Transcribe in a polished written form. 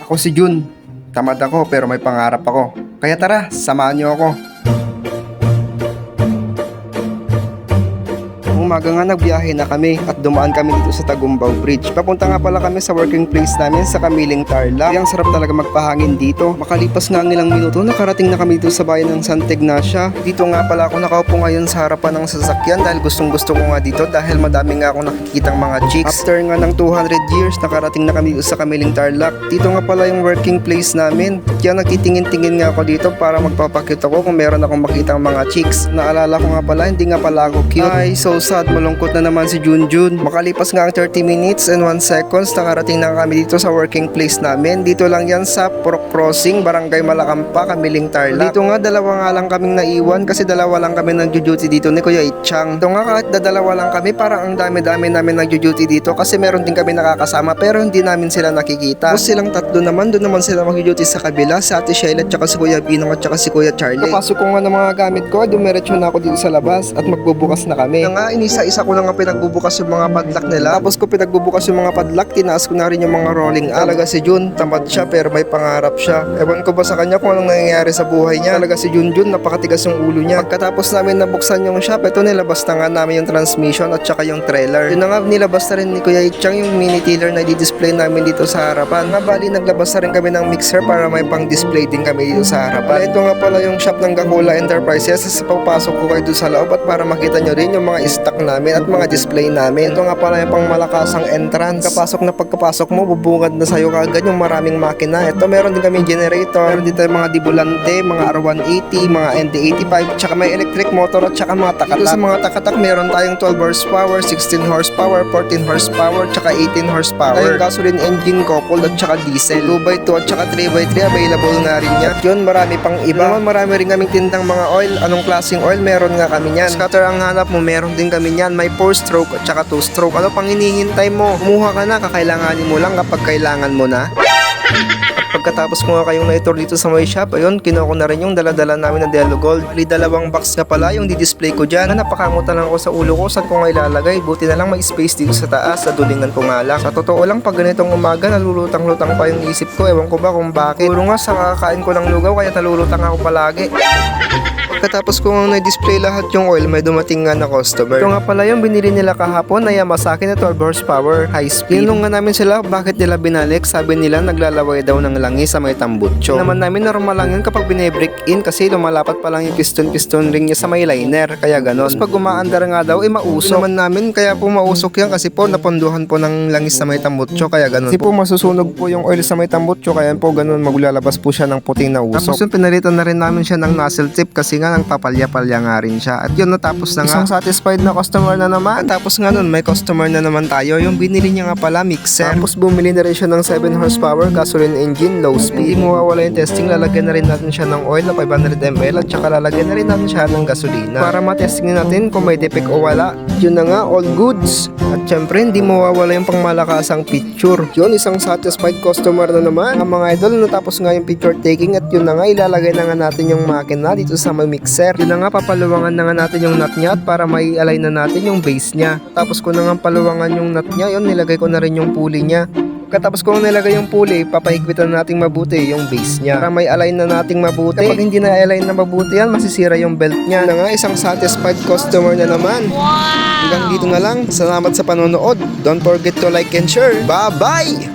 Ako si Jun. Tamad ako pero may pangarap ako. Kaya tara, samahan niyo ako. Umaga nga nagbiyahe na kami at dumaan kami dito sa Tagumbao Bridge. Papunta nga pala kami sa working place namin sa Kamiling Tarlac. Ang sarap talaga magpahangin dito. Makalipas nga ang ilang minuto, nakarating na kami dito sa bayan ng Santa Ignacia. Dito nga pala ako nakaupo ngayon sa harapan ng sasakyan dahil gustong gusto ko nga dito dahil madami nga akong nakikitang mga chicks. After nga ng 200 years, nakarating na kami dito sa Kamiling Tarlac. Dito nga pala yung working place namin. Kaya nagtitingin-tingin nga ako dito para magpapakita ko kung meron akong makitang mga chicks. Naalala ko nga pala, hindi nga pala ako cute. Ay, so sad. Malungkot na naman si Junjun. Makalipas nga ang 30 minutes and 1 seconds, nakarating na kami dito sa working place namin. Dito lang yan sa Purok Crossing, Barangay Malacampa, Kamiling Tarlac. Dito nga dalawa nga lang kaming naiwan kasi dalawa lang kami nagjo-duty dito ni Kuya Itchang. Dito nga kahit dalawa lang kami, parang ang dami-dami namin nagjo-duty dito kasi meron din kami nakakasama pero hindi namin sila nakikita. Tapos silang tatlo naman, doon naman sila magjo-duty sa kabila, si Ate Sheila at saka si Kuya Binong at saka si Kuya Charlie. Kapasok ko nga ng mga gamit ko, dumiretso na ako dito sa labas at magbubukas na kami. Nga, inisa-isa ko na nga pinagbubukas yung mga padlock nila. Tapos ko pinagbubukas yung mga padlock, tinaas ko na rin yung mga rolling up. Talaga si Jun, tamad siya pero may pangarap siya. Ewan ko ba sa kanya kung anong nangyayari sa buhay niya. Talaga si Junjun, napakatigas yung ulo niya. Pagkatapos namin nabuksan yung shop, ito nilabas na nga namin yung transmission at saka yung trailer. Yun na nga, nilabas na rin ni Kuya Itchang yung mini tiller na di-display namin dito sa harapan. Bali, naglabas na rin kami ng mixer para may pang-display din kami dito sa harapan. Ito nga pala yung shop ng Gakula Enterprises. Sa papasok ko kayo doon sa loob at para makita nyo rin yung mga stock namin at mga display namin. Ito nga pala yung pang malakasang entrance. Pagkapasok mo, bubungad na sa'yo kagad yung maraming makina. Ito meron din kami generator, meron din tayo mga dibulante, mga R180, mga ND85, tsaka may electric motor at tsaka mga takatak. Ito sa mga takatak, meron tayong 12 horsepower, 16 horsepower, 14 horsepower, tsaka 18 horsepower. Tayong gasoline engine coupled at tsaka diesel. 2x2 at tsaka 3x3 available na rin yan. At yun, marami pang iba. Marami rin kaming tindang mga oil. Anong klaseng oil? Meron nga kami yan. Scatter ang hanap mo, meron din kami yan. May 4-stroke at saka 2-stroke. Ano pang hinihintay mo? Kumuha ka na, kakailanganin mo lang kapag kailangan mo na. At pagkatapos ko nga kayong na-tour dito sa my shop, ayun, kinuha ko na rin yung daladala namin ng Delo Gold. Dalawang box nga pala yung di-display ko dyan. Napakangutan lang ako sa ulo ko saan ko nga ilalagay. Buti na lang may space dito sa taas, sa dulingan ko nga lang. Sa totoo lang, pag ganitong umaga, nalulutang-lutang pa yung isip ko. Ewan ko ba kung bakit. Puro nga sa kakain ko ng lugaw, kaya nalulutang ako palagi. Pagkatapos ko nga na-display lahat yung oil, may dumating nga na customer. Ito nga pala yung binili nila kahapon na Yamazaki na 12 horsepower, high speed. Tinanong nga namin sila bakit nila binalik. Sabi nila naglalaway daw ng langis sa may tambutso. Naman namin normal lang yun kapag binibreak in kasi lumalapat pa lang yung piston ring niya sa may liner. Kaya ganon. Tapos pag umaandar nga daw, mausok. Naman namin kaya po mausok yan kasi po naponduhan po ng langis sa may tambutso. Kaya ganon. Kasi po masusunog po yung oil sa may tambutso. Kaya po ganon maglalabas po siya ng puting na usok. Tapos yung pinalitan na rin namin siya ng nozzle tip kasi nga nang papalya-palya nga rin siya. At yun, natapos na nga. Isang satisfied na customer na naman. At tapos nga nun, may customer na naman tayo. Yung binili niya nga pala, mixer. Tapos bumili na rin siya ng 7 horsepower gasoline engine, low speed. Hindi mawawala yung testing. Lalagyan na rin natin siya ng oil na 500 ml at saka lalagyan na rin natin siya ng gasolina para matesting natin kung may defect o wala. Yun na nga, all goods. At syempre, hindi mawawala yung pangmalakasang picture. Yun, isang satisfied customer na naman. Ang mga idol, natapos nga yung picture taking at yun na nga, ilalagay na nga natin yung makina dito sa may mixer. Yun na nga, papaluwangan na nga natin yung nut niya at para may align na natin yung base niya. Tapos ko na nga paluwangan yung nut niya, yun, nilagay ko na rin yung pulley niya. Katapos ko nilagay yung pulley, papahigpitan nating mabuti yung base niya para may align na nating mabuti. Kapag hindi na align na mabuti yan, masisira yung belt niya. Na nga, isang satisfied customer na naman. Hanggang dito na lang. Salamat sa panonood. Don't forget to like and share. Bye-bye!